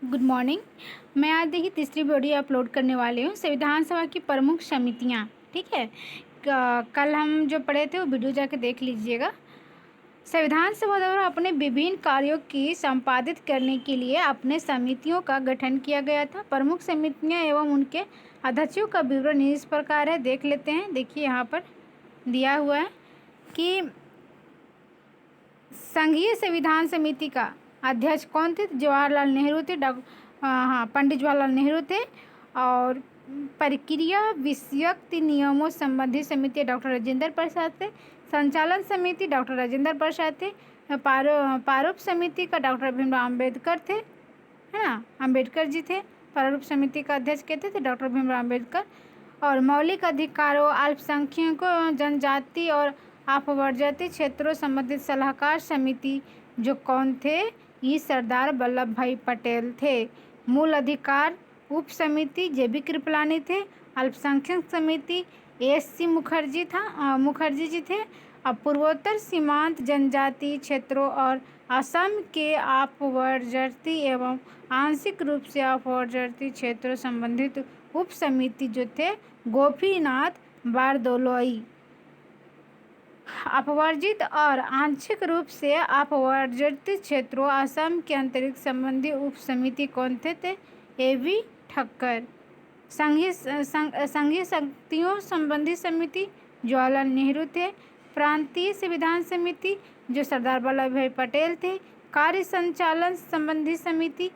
Good morning. मैं आज देखिए तीसरी वीडियो अपलोड करने वाली हूँ संविधान सभा की प्रमुख समितियाँ। ठीक है, कल हम जो पढ़े थे वो वीडियो जाके देख लीजिएगा। संविधान सभा द्वारा अपने विभिन्न कार्यों की संपादित करने के लिए अपने समितियों का गठन किया गया था। प्रमुख समितियाँ एवं उनके अध्यक्षों का विवरण इस प्रकार है, देख लेते हैं। देखिए यहाँ पर दिया हुआ है कि संघीय संविधान समिति का अध्यक्ष कौन थे? जवाहरलाल नेहरू थे। पंडित जवाहरलाल नेहरू थे। और प्रक्रिया विषयक नियमों संबंधी समिति डॉक्टर राजेंद्र प्रसाद थे। संचालन समिति डॉक्टर राजेंद्र प्रसाद थे। प्रारूप समिति का डॉक्टर भीमराव अम्बेडकर थे, है ना, अम्बेडकर जी थे। प्रारूप समिति का अध्यक्ष कहते थे डॉक्टर भीमराव अम्बेडकर। और मौलिक अधिकारों, अल्पसंख्यकों, जनजाति और अपवर्जित क्षेत्रों संबंधित सलाहकार समिति जो कौन थे? ये सरदार वल्लभ भाई पटेल थे। मूल अधिकार उप समिति जेबी कृपलानी थे। अल्पसंख्यक समिति एस.सी. मुखर्जी जी थे। अब पूर्वोत्तर सीमांत जनजातीय क्षेत्रों और असम के अपवर्जित एवं आंशिक रूप से अपवर्जित क्षेत्रों संबंधित उप समिति जो थे गोपीनाथ बारदोलोई। अपवर्जित और आंशिक रूप से अपवर्जित क्षेत्रों असम के अंतरिक्ष संबंधी उप समिति कौन थे? ए.वी. ठक्कर। संघीय शक्तियों संबंधी समिति जवाहरलाल नेहरू थे। प्रांतीय संविधान समिति जो सरदार वल्लभ भाई पटेल थे। कार्य संचालन संबंधी समिति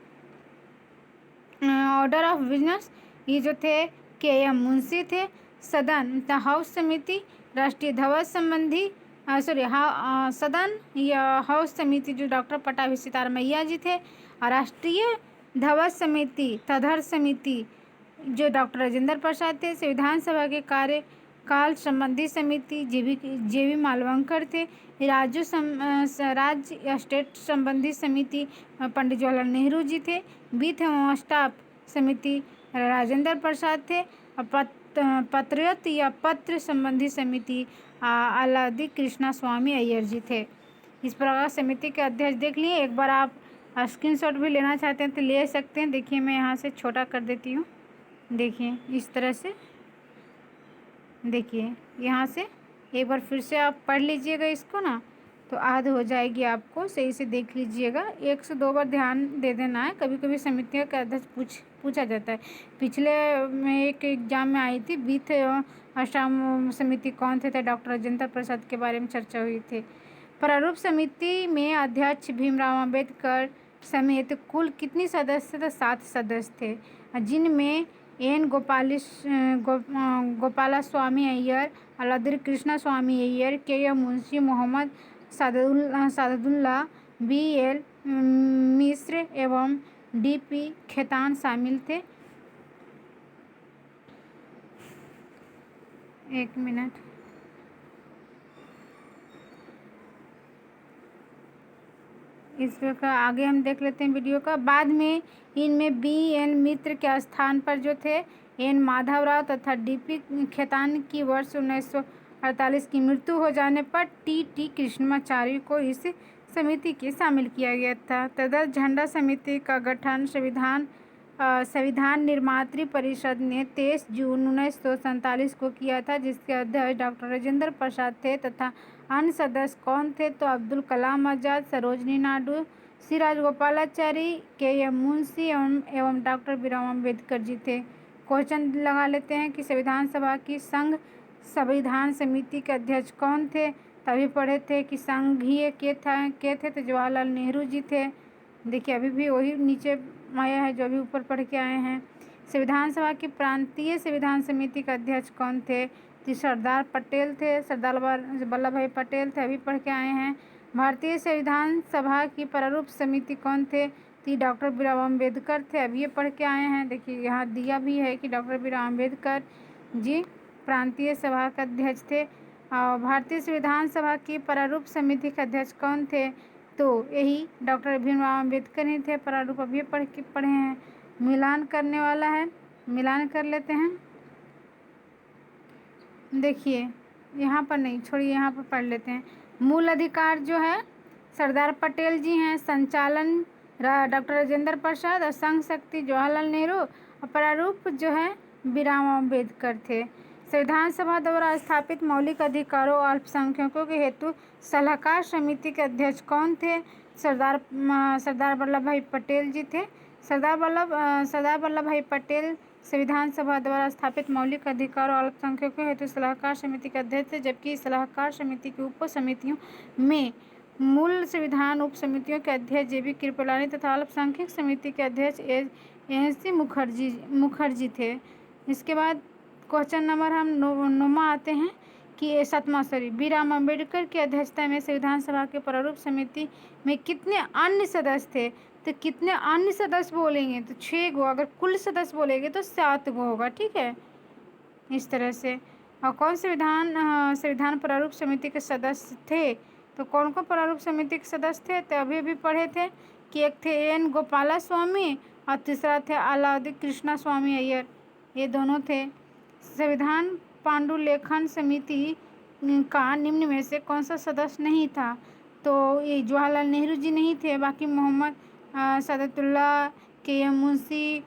ऑर्डर ऑफ बिजनेस ये जो थे के.एम. मुंशी थे। सदन द हाउस समिति राष्ट्रीय ध्वज संबंधी सदन या हाउस समिति जो डॉक्टर पट्टाभी सितारमैया जी थे। और राष्ट्रीय ध्वज समिति तधर समिति जो डॉक्टर राजेंद्र प्रसाद थे। संविधान सभा के कार्यकाल संबंधी समिति जेबी मालवंकर थे। राज्य स्टेट संबंधी समिति पंडित जवाहरलाल नेहरू जी थे। वित्त एवं स्टाफ समिति राजेंद्र प्रसाद थे। पत्रयत या पत्र संबंधी समिति अलाउद्दीन कृष्णा स्वामी अय्यर जी थे। इस प्रकार समिति के अध्यक्ष देख लिए। एक बार आप स्क्रीनशॉट भी लेना चाहते हैं तो ले सकते हैं। देखिए मैं यहाँ से छोटा कर देती हूँ। देखिए इस तरह से, देखिए यहाँ से एक बार फिर से आप पढ़ लीजिएगा इसको ना, तो याद हो जाएगी आपको। सही से देख लीजिएगा, 1 से 2 बार ध्यान दे देना है। कभी कभी समितियों का अध्यक्ष पूछा जाता है। पिछले में एक एग्जाम में आई थी, वित्त एवं स्टाफ समिति कौन थे? डॉक्टर राजेंद्र प्रसाद के बारे में चर्चा हुई थी। प्रारूप समिति में अध्यक्ष भीमराव अम्बेडकर समेत कुल कितनी सदस्य थे? 7 सदस्य थे, जिनमें एन गोपालास्वामी अय्यर, अलाउद्दीन कृष्णा स्वामी अय्यर, के.एम. मुंशी, मोहम्मद सादुल्लाह, बी.एल. मिश्र एवं डी.पी. खेतान शामिल थे। एक मिनट, इस प्रकार आगे हम देख लेते हैं वीडियो का। बाद में इनमें बी.एल. मिश्र के स्थान पर जो थे एन माधवराव तथा डी.पी. खेतान की वर्ष 1948 की मृत्यु हो जाने पर टी.टी. कृष्णमाचार्य को इस समिति के शामिल किया गया था। तदर्थ झंडा समिति का गठन संविधान निर्मात्री परिषद ने 23 जून 1947 को किया था, जिसके अध्यक्ष डॉक्टर राजेंद्र प्रसाद थे तथा अन्य सदस्य कौन थे? तो अब्दुल कलाम आज़ाद, सरोजनी नायडू, सी राजगोपालाचारी, के.एम. मुंशी एवं डॉक्टर भीमराव अम्बेडकर जी थे। क्वेश्चन लगा लेते हैं कि संविधान सभा की संघ संविधान समिति के अध्यक्ष कौन थे? तभी पढ़े थे कि संघीय के थे तो जवाहरलाल नेहरू जी थे। देखिए अभी भी वही नीचे आया है जो अभी ऊपर पढ़ के आए हैं। संविधान सभा की प्रांतीय संविधान समिति के अध्यक्ष कौन थे? तो सरदार पटेल थे, सरदार वल्लभ भाई पटेल थे, अभी पढ़ के आए हैं। भारतीय संविधान सभा की प्रारूप समिति कौन थे? तो डॉक्टर भीमराव अम्बेडकर थे, अभी ये पढ़ के आए हैं। देखिए यहाँ दिया भी है कि डॉक्टर भीमराव अम्बेडकर जी प्रांतीय सभा के अध्यक्ष थे। और भारतीय संविधान सभा की प्रारूप समिति के अध्यक्ष कौन थे? तो यही डॉक्टर भीमराव अम्बेडकर ही थे। प्रारूप अभी पढ़े हैं। मिलान करने वाला है, मिलान कर लेते हैं। देखिए यहाँ पर नहीं, छोड़िए यहाँ पर पढ़ लेते हैं। मूल अधिकार जो है सरदार पटेल जी हैं। संचालन डॉक्टर राजेंद्र प्रसाद और संघ शक्ति जवाहरलाल नेहरू और प्रारूप जो है बीराम अम्बेडकर थे। संविधान सभा द्वारा स्थापित मौलिक अधिकारों और अल्पसंख्यकों के हेतु सलाहकार समिति के अध्यक्ष कौन थे? सरदार वल्लभ भाई पटेल जी थे। सरदार वल्लभ भाई पटेल संविधान सभा द्वारा स्थापित मौलिक अधिकार और अल्पसंख्यकों हेतु सलाहकार समिति के अध्यक्ष थे, जबकि सलाहकार समिति की उप समितियों में मूल संविधान उप समितियों के अध्यक्ष जेबी कृपलानी तथा अल्पसंख्यक समिति के अध्यक्ष एनसी मुखर्जी थे। इसके बाद क्वेश्चन नंबर हम नौमा आते हैं कि सातवां बीराम अम्बेडकर की अध्यक्षता में संविधान सभा के प्रारूप समिति में कितने अन्य सदस्य थे? तो कितने अन्य सदस्य बोलेंगे तो 6 गो, अगर कुल सदस्य बोलेंगे तो 7 गो होगा। ठीक है, इस तरह से। और कौन संविधान प्रारूप समिति के सदस्य थे? तो कौन कौन प्रारूप समिति के सदस्य थे? तो अभी पढ़े थे कि एक थे एन गोपाला स्वामी और तीसरा थे अलाउद्दीन कृष्णा स्वामी अय्यर, ये दोनों थे। संविधान पांडुलेखन समिति का निम्न में से कौन सा सदस्य नहीं था? तो ये जवाहरलाल नेहरू जी नहीं थे, बाकी मोहम्मद सादतुल्लाह, के मुंशी,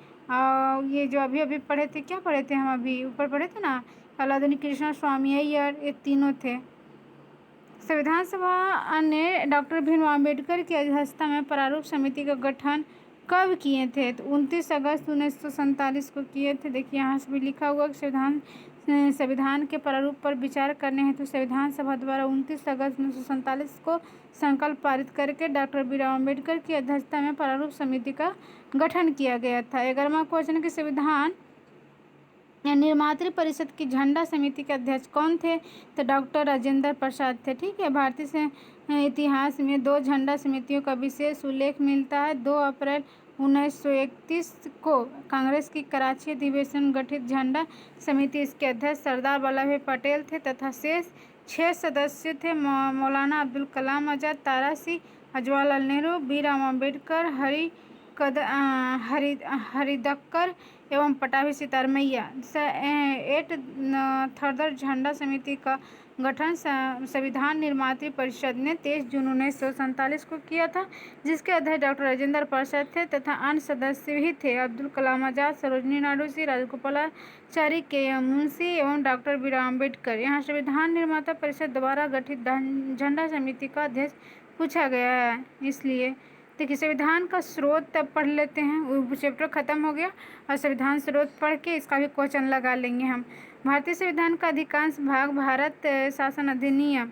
ये जो अभी पढ़े थे, क्या पढ़े थे हम अभी ऊपर पढ़े थे ना, अलाउद्दीन कृष्णा स्वामी अय्यर, ये तीनों थे। संविधान सभा ने डॉक्टर भीमराव अम्बेडकर की अध्यक्षता में प्रारूप समिति का गठन कब किए थे? तो 29 अगस्त 1947 को किए थे। देखिए यहाँ से भी लिखा हुआ कि संविधान के प्रारूप पर विचार करने हेतु संविधान सभा द्वारा 29 अगस्त 1947 को संकल्प पारित करके डॉक्टर भीमराव अम्बेडकर की अध्यक्षता में प्रारूप समिति का गठन किया गया था। 11वां क्वेश्चन कि संविधान निर्मात्री परिषद की झंडा समिति के अध्यक्ष कौन थे? तो डॉक्टर राजेंद्र प्रसाद थे। ठीक है, भारतीय से इतिहास में 2 झंडा समितियों का विशेष उल्लेख मिलता है। 2 अप्रैल 1931 को कांग्रेस की कराची अधिवेशन गठित झंडा समिति, इसके अध्यक्ष सरदार वल्लभ भाई पटेल थे तथा शेष 6 सदस्य थे मौलाना अब्दुल कलाम आज़ाद, तारा सिंह, जवाहरलाल नेहरू, बीराम अम्बेडकर, हरिदक्कर एवं पटाभी सितारमैया। 8 थर्डर झंडा समिति का गठन संविधान निर्मात्री परिषद ने 23 जून 1947 को किया था, जिसके अध्यक्ष डॉक्टर राजेंद्र प्रसाद थे तथा अन्य सदस्य भी थे अब्दुल कलाम आज़ाद, सरोजिनी नायडू, राजगोपालाचारी, के मुंशी एवं डॉक्टर भीमराव अम्बेडकर। यहाँ संविधान निर्माता परिषद द्वारा गठित झंडा समिति का अध्यक्ष पूछा गया है, इसलिए देखिए संविधान का स्रोत तब पढ़ लेते हैं, वो चैप्टर खत्म हो गया और संविधान स्रोत पढ़ के इसका भी क्वेश्चन लगा लेंगे हम। भारतीय संविधान का अधिकांश भाग भारत शासन अधिनियम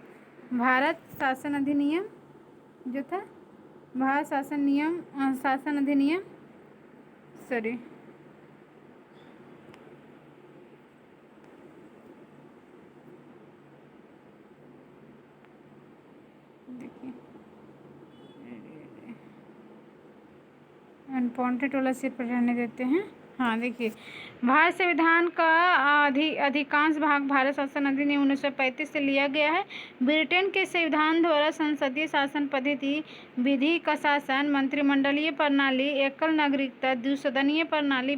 जो था, भारत शासन अधिनियम देखिए अनवांटेड वाला सिर पर रहने देते हैं। हाँ देखिए, भारत संविधान का अधिकांश भाग भारत शासन अधिनियम 1935 से लिया गया है। ब्रिटेन के संविधान द्वारा संसदीय शासन पद्धति, विधि का शासन, मंत्रिमंडलीय प्रणाली, एकल नागरिकता, द्विसदनीय प्रणाली,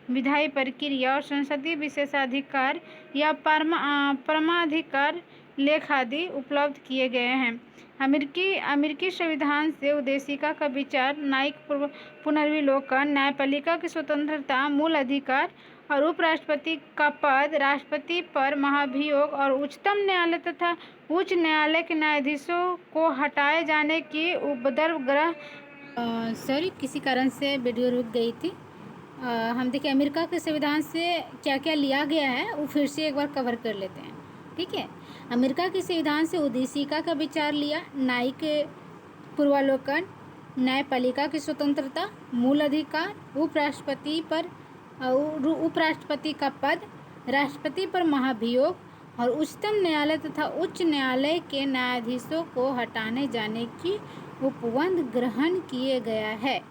विधायी प्रक्रिया और संसदीय विशेषाधिकार या परमाधिकार लेख आदि उपलब्ध किए गए हैं। अमेरिकी संविधान से उद्देशिका का विचार, न्यायिक पुनर्विलोकन, न्यायपालिका की स्वतंत्रता, मूल अधिकार और उपराष्ट्रपति का पद, राष्ट्रपति पर महाभियोग और उच्चतम न्यायालय तथा उच्च न्यायालय के न्यायाधीशों को हटाए जाने की उपद्रव किसी कारण से वीडियो रुक गई थी। हम देखिए अमेरिका के संविधान से क्या क्या लिया गया है वो फिर से एक बार कवर कर लेते हैं। ठीक है, अमेरिका के संविधान से उद्देशिका का विचार लिया, न्यायिक पूर्वावलोकन, न्यायपालिका की स्वतंत्रता, मूल अधिकार, उपराष्ट्रपति का पद, राष्ट्रपति पर महाभियोग और उच्चतम न्यायालय तथा उच्च न्यायालय के न्यायाधीशों को हटाने जाने की उपबंध ग्रहण किए गया है।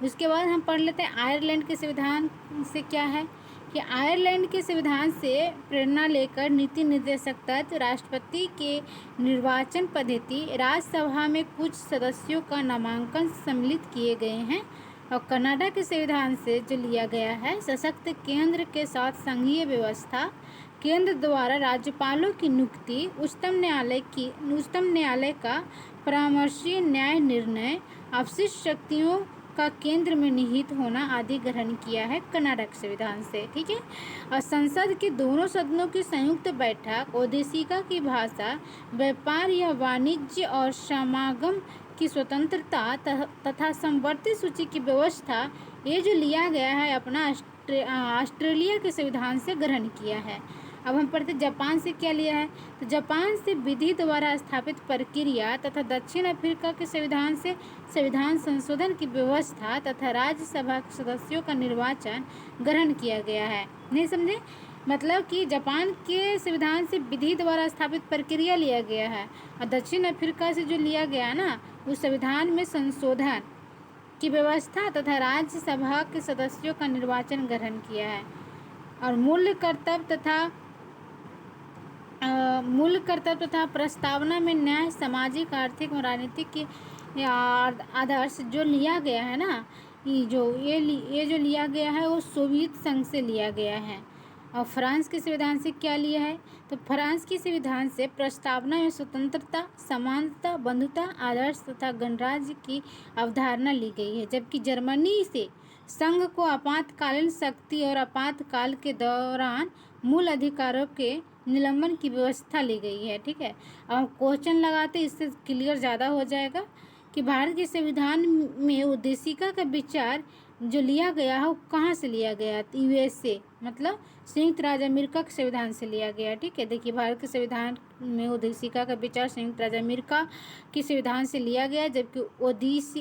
उसके बाद हम पढ़ लेते हैं आयरलैंड के संविधान से क्या है कि आयरलैंड के संविधान से प्रेरणा लेकर नीति निर्देशक तत्व, राष्ट्रपति के निर्वाचन पद्धति, राज्यसभा में कुछ सदस्यों का नामांकन सम्मिलित किए गए हैं। और कनाडा के संविधान से जो लिया गया है, सशक्त केंद्र के साथ संघीय व्यवस्था, केंद्र द्वारा राज्यपालों की नियुक्ति, उच्चतम न्यायालय का परामर्शी न्याय निर्णय, अपशिष्ट शक्तियों का केंद्र में निहित होना आदि ग्रहण किया है कर्नाटक संविधान से। ठीक है। और संसद के दोनों सदनों की संयुक्त बैठक, ओडिशिका की भाषा, व्यापार या वाणिज्य और समागम की स्वतंत्रता तथा समवर्ती सूची की व्यवस्था, ये जो लिया गया है अपना ऑस्ट्रेलिया के संविधान से ग्रहण किया है। अब हम पढ़ते जापान से क्या लिया है। तो जापान से विधि द्वारा स्थापित प्रक्रिया तथा दक्षिण अफ्रीका के संविधान से संविधान संशोधन की व्यवस्था तथा राज्यसभा के सदस्यों का निर्वाचन ग्रहण किया गया है। नहीं समझे? मतलब कि जापान के संविधान से विधि द्वारा स्थापित प्रक्रिया लिया गया है और दक्षिण अफ्रीका से जो लिया गया ना, उस संविधान में संशोधन की व्यवस्था तथा राज्यसभा के सदस्यों का निर्वाचन ग्रहण किया है। और मूल कर्तव्य तथा प्रस्तावना में न्याय, सामाजिक, आर्थिक और राजनीतिक के आदर्श जो लिया गया है ना, ये जो लिया गया है वो सोवियत संघ से लिया गया है। और फ्रांस के संविधान से क्या लिया है। तो फ्रांस के संविधान से प्रस्तावना में स्वतंत्रता, समानता, बंधुता, आदर्श तथा गणराज्य की अवधारणा ली गई है। जबकि जर्मनी से संघ को आपातकालीन शक्ति और आपातकाल के दौरान मूल अधिकारों के निलंबन की व्यवस्था ली गई है। ठीक है। अब क्वेश्चन लगाते, इससे क्लियर ज़्यादा हो जाएगा कि भारत के संविधान में उद्देशिका का विचार जो लिया गया है वो कहाँ से लिया गया है। USA मतलब संयुक्त राज्य अमेरिका के संविधान से लिया गया। ठीक है। देखिए, भारत के संविधान में उद्देशिका का विचार संयुक्त राज्य अमेरिका के संविधान से लिया गया, जबकि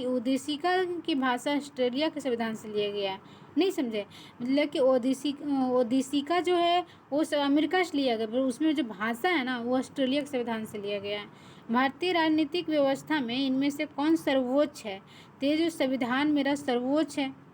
उद्देशिका की भाषा ऑस्ट्रेलिया के संविधान से लिया गया। नहीं समझे? मतलब कि ओडिशिका जो है वो अमेरिका से लिया गया, पर उसमें जो भाषा है ना वो ऑस्ट्रेलिया के संविधान से लिया गया है। भारतीय राजनीतिक व्यवस्था में इनमें से कौन सर्वोच्च है। तो ये जो संविधान मेरा सर्वोच्च है।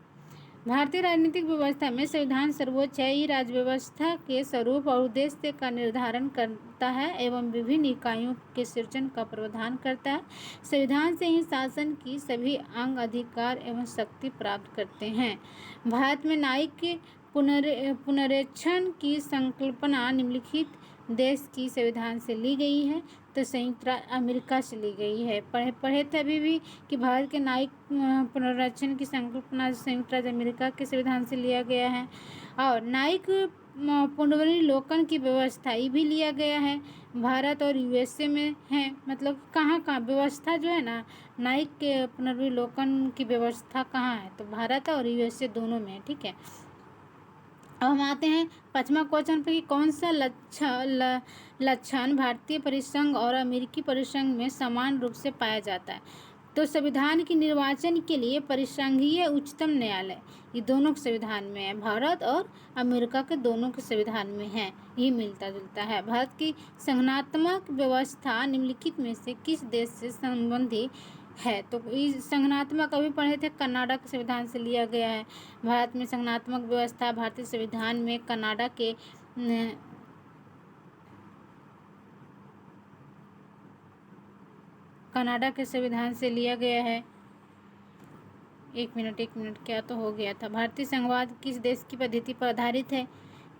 भारतीय राजनीतिक व्यवस्था में संविधान सर्वोच्च है। ये राज्य व्यवस्था के स्वरूप और उद्देश्य का निर्धारण करता है एवं विभिन्न इकाइयों के सृजन का प्रावधान करता है। संविधान से ही शासन की सभी अंग, अधिकार एवं शक्ति प्राप्त करते हैं। भारत में न्यायिक पुनरीक्षण की संकल्पना निम्नलिखित देश की संविधान से ली गई है। तो संयुक्त राज्य अमेरिका से ली गई है। पढ़े थे अभी भी कि भारत के न्यायिक पुनरीक्षण की संकल्पना संयुक्त राज्य अमेरिका के संविधान से लिया गया है। और न्यायिक पुनर्विलोकन की व्यवस्था ये भी लिया गया है, भारत और USA में है। मतलब कहाँ व्यवस्था जो है ना, न्यायिक के पुनर्विलोकन की व्यवस्था कहाँ है, तो भारत और USA दोनों में। ठीक है। अब हम आते हैं 5वां क्वेश्चन पर कि कौन सा लक्षण भारतीय परिसंघ और अमेरिकी परिसंघ में समान रूप से पाया जाता है। तो संविधान के निर्वाचन के लिए परिसंघीय उच्चतम न्यायालय ये दोनों के संविधान में है, भारत और अमेरिका के दोनों के संविधान में है। ये मिलता जुलता है। भारत की संघात्मक व्यवस्था निम्नलिखित में से किस देश से संबंधी है। तो इस संघात्मक अभी पढ़े थे, कनाडा के संविधान से लिया गया है। भारत में संघात्मक व्यवस्था भारतीय संविधान में कनाडा के संविधान से लिया गया है। एक मिनट क्या तो हो गया था। भारतीय संघवाद किस देश की पद्धति पर आधारित है।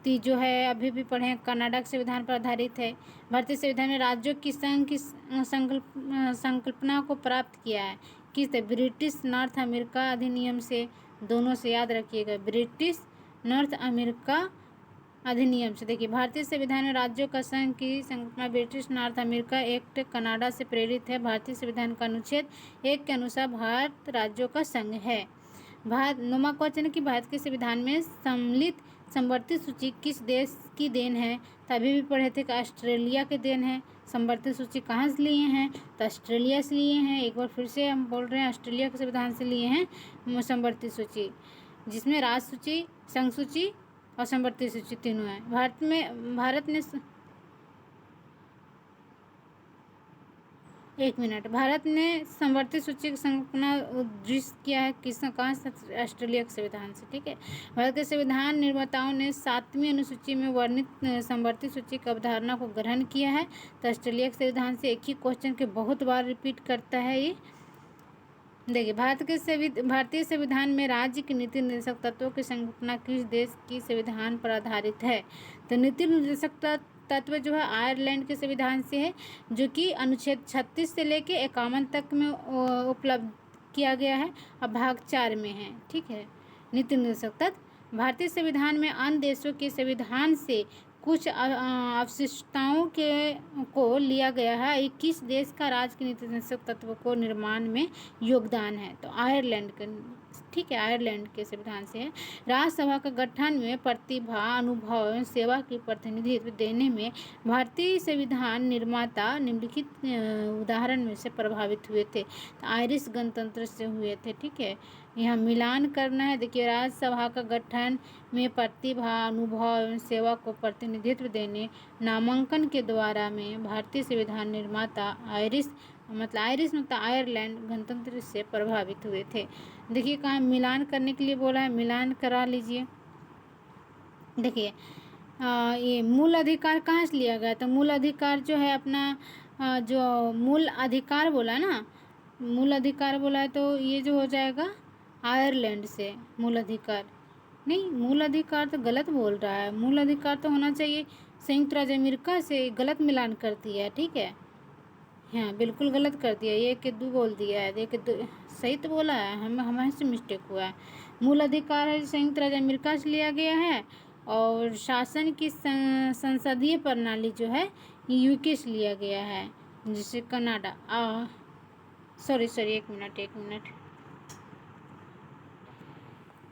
तो जो है अभी भी पढ़े, कनाडा के संविधान पर आधारित है। भारतीय संविधान में राज्यों की संघ की संकल्पना को प्राप्त किया है किस ब्रिटिश नॉर्थ अमेरिका अधिनियम से। दोनों से याद रखिएगा, ब्रिटिश नॉर्थ अमेरिका अधिनियम से। देखिए, भारतीय संविधान में राज्यों का संघ की संकल्पना British north America act Canada से प्रेरित है। भारतीय संविधान का अनुच्छेद 1 के अनुसार भारत राज्यों का संघ है। 9वां क्वेश्चन कि भारत के संविधान में सम्मिलित समवर्ती सूची किस देश की देन है। तभी भी पढ़े थे कि ऑस्ट्रेलिया के देन है। समवर्ती सूची कहाँ से लिए हैं, तो ऑस्ट्रेलिया से लिए हैं। एक बार फिर से हम बोल रहे हैं, ऑस्ट्रेलिया के संविधान से लिए हैं समवर्ती सूची, जिसमें राज्य सूची, संघ सूची और समवर्ती सूची तीनों है। भारत ने समवर्ती सूची की संकल्पना उद्धृत किया है कहाँ से, ऑस्ट्रेलिया के संविधान से। ठीक है। भारत के संविधान निर्माताओं ने 7वीं अनुसूची में वर्णित समवर्ती सूची की अवधारणा को ग्रहण किया है। तो ऑस्ट्रेलिया के संविधान से एक ही क्वेश्चन के बहुत बार रिपीट करता है ये। देखिए, भारतीय संविधान में राज्य की नीति निर्देशक तत्वों की संकल्पना किस देश की संविधान पर आधारित है। तो नीति निर्देशक तत्व जो है आयरलैंड के संविधान से है, जो कि अनुच्छेद 36 से लेके 51 तक में उपलब्ध किया गया है और भाग 4 में है। ठीक है, नीति निर्देशक तत्व। भारतीय संविधान में अन्य देशों के संविधान से कुछ अवशिष्टताओं को लिया गया है। 21 देश का राज्य के नीति निर्देशक तत्व को निर्माण में योगदान है। तो आयरलैंड का, ठीक है, आयरलैंड के संविधान से है। राज्यसभा का गठन में प्रतिभा, अनुभव एवं सेवा की प्रतिनिधित्व देने में भारतीय संविधान निर्माता निम्नलिखित उदाहरण में से प्रभावित हुए थे। तो आयरिश गणतंत्र से हुए थे। ठीक है, यहाँ मिलान करना है। देखिए, राज्यसभा का गठन में प्रतिभा, अनुभव एवं सेवा को प्रतिनिधित्व देने, नामांकन के द्वारा में भारतीय संविधान निर्माता आयरिश मतलब आयरलैंड गणतंत्र से प्रभावित हुए थे। देखिए, कहाँ मिलान करने के लिए बोला है, मिलान करा लीजिए। देखिए, ये मूल अधिकार कहाँ से लिया गया? तो मूल अधिकार जो है अपना जो मूल अधिकार बोला ना, मूल अधिकार बोला है तो ये जो हो जाएगा आयरलैंड से। मूल अधिकार नहीं, मूल अधिकार तो गलत बोल रहा है। मूल अधिकार तो होना चाहिए संयुक्त राज्य अमेरिका से। गलत मिलान करती है। ठीक है, हाँ बिल्कुल गलत कर दिया, 1-2 बोल दिया है। 1-2 सही तो बोला है, हमारे से मिस्टेक हुआ है। मूल अधिकार है संयुक्त राज्य अमेरिका से लिया गया है और शासन की संसदीय प्रणाली जो है यूके से लिया गया है, जिसे कनाडा सॉरी 1 मिनट।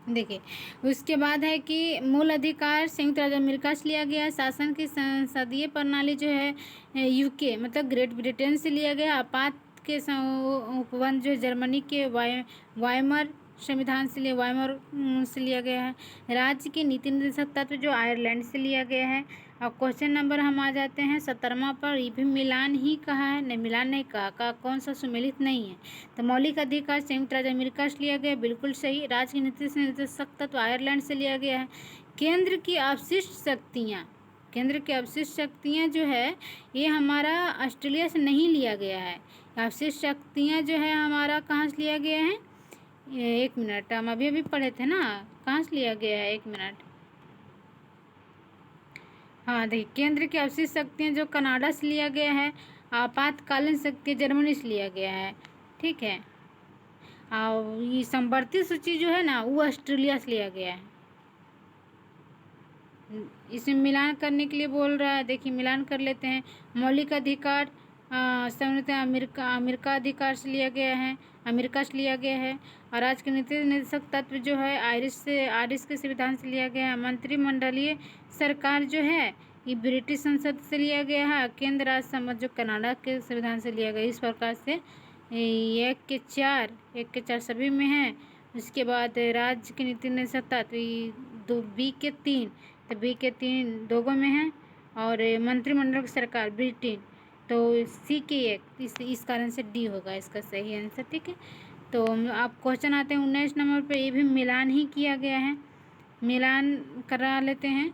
देखिए, उसके बाद है कि मूल अधिकार संयुक्त राज्य अमेरिका से लिया गया। शासन की संसदीय प्रणाली जो है यूके मतलब ग्रेट ब्रिटेन से लिया गया। आपात के उपबंध जो जर्मनी के वाइमर संविधान से लिया गया है। राज्य के नीति निर्देशक तत्व जो आयरलैंड से लिया गया है। और क्वेश्चन नंबर हम आ जाते हैं 17वां पर। ये भी मिलान ही कहा है, नहीं मिलान नहीं कहा, कौन सा सुमेलित नहीं है। तो मौलिक अधिकार संयुक्त राज्य अमेरिका से लिया गया, बिल्कुल सही। राज्य की नीति निर्देशक तत्व आयरलैंड से लिया गया है। केंद्र की अवशिष्ट शक्तियाँ जो है ये हमारा ऑस्ट्रेलिया से नहीं लिया गया है। अवशिष्ट शक्तियाँ जो है हमारा कहाँ से लिया गया है? 1 मिनट, हम अभी पढ़े थे ना, कहाँ से लिया गया है? 1 मिनट। हाँ देखिए, केंद्र की अवशिष्ट शक्तियाँ जो कनाडा से लिया गया है। आपातकालीन शक्ति जर्मनी से लिया गया है। ठीक है, और ये संवर्ती सूची जो है ना वो ऑस्ट्रेलिया से लिया गया है। इसमें मिलान करने के लिए बोल रहा है। देखिए, मिलान कर लेते हैं। मौलिक अधिकार संयुक्त अमेरिका अधिकार से लिया गया है, अमेरिका से लिया गया है। और राज्य के नीति निर्देशक तत्व जो है आयरिश के संविधान से लिया गया है। मंत्रिमंडलीय सरकार जो है ये ब्रिटिश संसद से लिया गया है। केंद्र राज्य संबंध जो कनाडा के संविधान से लिया गया। इस प्रकार से 1 के 4 सभी में है। उसके बाद राज्य के नीति निर्देशक तत्व बी के 3, तो बी के 3 2 में है। और मंत्रिमंडल की सरकार ब्रिटेन, तो सी के 1, इस कारण से डी होगा इसका सही आंसर। ठीक है, तो आप क्वेश्चन आते हैं 19 नंबर पे। ये भी मिलान ही किया गया है। मिलान करा लेते हैं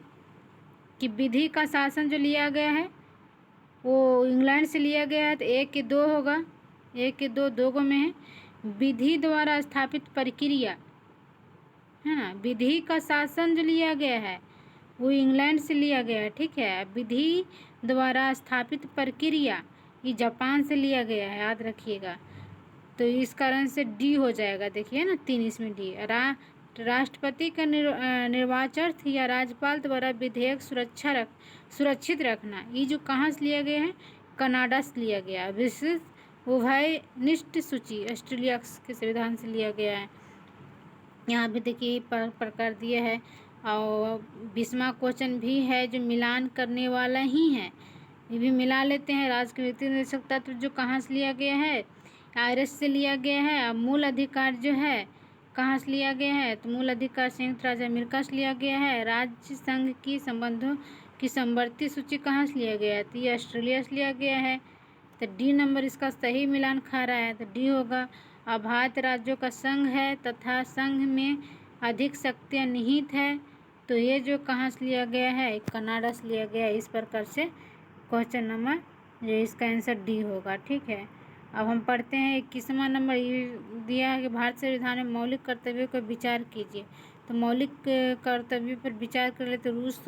कि विधि का शासन जो लिया गया है वो इंग्लैंड से लिया गया है। तो 1 के 2 होगा, 1 के 2 में है। विधि द्वारा स्थापित प्रक्रिया है ना, विधि का शासन जो लिया गया है वो इंग्लैंड से लिया गया है। ठीक है, विधि द्वारा स्थापित प्रक्रिया ये जापान से लिया गया है, याद रखिएगा। तो इस कारण से डी हो जाएगा। देखिए ना 3 इसमें डी। राष्ट्रपति का निर्वाचन या राज्यपाल द्वारा विधेयक सुरक्षित रखना, ये जो कहाँ से लिया गया है? कनाडा से लिया गया है। विशिष्ट उभयनिष्ठ सूची ऑस्ट्रेलिया के संविधान से लिया गया है। यहाँ भी देखिए प्रकार दिया है। और 20वां क्वेश्चन भी है जो मिलान करने वाला ही है, ये भी मिला लेते हैं। राज्य के नीति निर्देशक तत्व जो कहाँ से लिया गया है? आयरिश से लिया गया है। और मूल अधिकार जो है कहाँ से लिया गया है? तो मूल अधिकार संयुक्त राज्य अमेरिका से लिया गया है। राज्य संघ की संबंधों की समवर्ती सूची कहाँ से लिया गया है? तो ये ऑस्ट्रेलिया से लिया गया है। तो डी नंबर इसका सही मिलान खा रहा है, तो डी होगा। और भारत राज्यों का संघ है तथा संघ में अधिक शक्तियाँ निहित है, तो ये जो कहाँ से लिया गया है? कनाडा से लिया गया है। इस प्रकार से क्वेश्चन नंबर जो इसका आंसर डी होगा। ठीक है, अब हम पढ़ते हैं 21वां नंबर। ये दिया है कि भारत संविधान में मौलिक कर्तव्यों पर विचार कीजिए। तो मौलिक कर्तव्य पर विचार कर ले तो रूस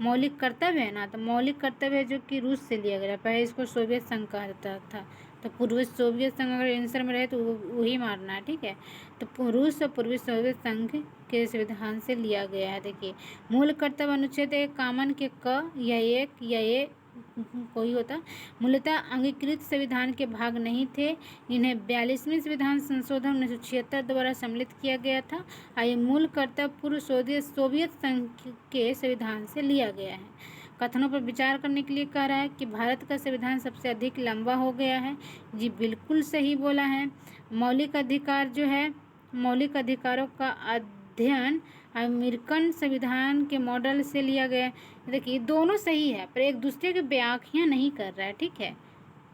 मौलिक कर्तव्य है ना, तो मौलिक कर्तव्य है जो कि रूस से लिया गया। पहले इसको सोवियत संघ कहा जाता था, तो पूर्वी सोवियत संघ अगर आंसर में रहे तो वही मारना है, ठीक है। तो रूस और पूर्वी सोवियत संघ के संविधान से लिया गया है। देखिए, मूल कर्तव्य अनुच्छेद एक कामन के क या ये कोई होता मूलतः अंगीकृत संविधान के भाग नहीं थे। इन्हें 42वें संविधान संशोधन 1976 द्वारा सम्मिलित किया गया था और ये मूल कर्तव्य पूर्व सोवियत संघ के संविधान से लिया गया है। कथनों पर विचार करने के लिए कह रहा है कि भारत का संविधान सबसे अधिक लंबा हो गया है। जी बिल्कुल सही बोला है। मौलिक अधिकार जो है, मौलिक अधिकारों का अध्ययन अमेरिकन संविधान के मॉडल से लिया गया है। देखिए दोनों सही है पर एक दूसरे की व्याख्या नहीं कर रहा है, ठीक है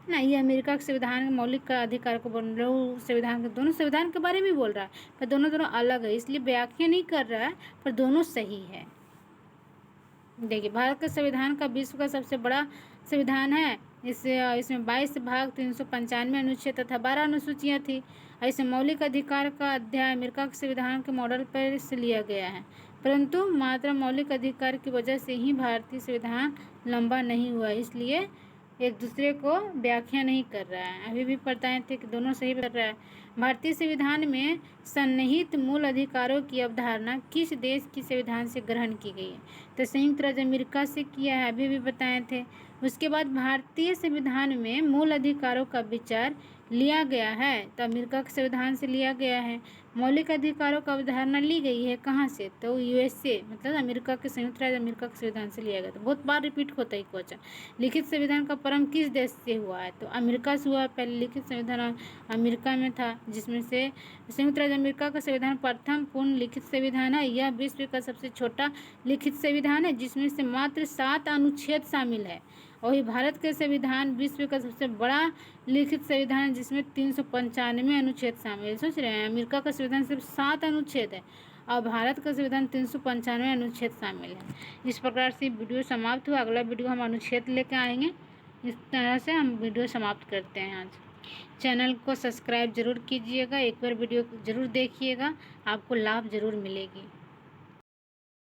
ना। ये अमेरिका के संविधान के मौलिक अधिकार को बोल रहा है, संविधान के दोनों संविधान के बारे में बोल रहा है पर दोनों अलग है, इसलिए व्याख्या नहीं कर रहा है पर दोनों सही है। देखिए, भारत का संविधान का विश्व का सबसे बड़ा संविधान है। इसमें 22 भाग 395 अनुच्छेद तथा 12 अनुसूचियाँ थी। ऐसे मौलिक अधिकार का अध्याय अमेरिका के संविधान के मॉडल पर से लिया गया है, परंतु मात्र मौलिक अधिकार की वजह से ही भारतीय संविधान लंबा नहीं हुआ, इसलिए एक दूसरे को व्याख्या नहीं कर रहा है। अभी भी बताए थे कि दोनों सही कर रहा है। भारतीय संविधान में सन्निहित मूल अधिकारों की अवधारणा किस देश की संविधान से ग्रहण की गई है? तो संयुक्त राज्य अमेरिका से किया है, अभी भी बताए थे। उसके बाद भारतीय संविधान में मूल अधिकारों का विचार लिया गया है तो अमेरिका के संविधान से लिया गया है। मौलिक अधिकारों का अवधारणा ली गई है कहाँ से? तो यूएसए मतलब अमेरिका के संयुक्त राज्य अमेरिका के संविधान से लिया गया। तो बहुत बार रिपीट होता है क्वेश्चन। लिखित संविधान का प्रारंभ किस देश से हुआ है? तो अमेरिका से हुआ। पहले लिखित संविधान अमेरिका में था, जिसमें से संयुक्त राज्य अमेरिका का संविधान प्रथम पूर्ण लिखित संविधान है। यह विश्व का सबसे छोटा लिखित संविधान है जिसमें से मात्र 7 अनुच्छेद शामिल है। वही भारत के संविधान विश्व का सबसे बड़ा लिखित संविधान जिसमें 395 अनुच्छेद शामिल है। सोच रहे हैं, अमेरिका का संविधान सिर्फ 7 अनुच्छेद है और भारत का संविधान 395 अनुच्छेद शामिल है। इस प्रकार से वीडियो समाप्त हुआ। अगला वीडियो हम अनुच्छेद लेकर आएंगे। इस तरह से हम वीडियो समाप्त करते हैं आज। चैनल को सब्सक्राइब जरूर कीजिएगा, एक बार वीडियो जरूर देखिएगा, आपको लाभ जरूर मिलेगी।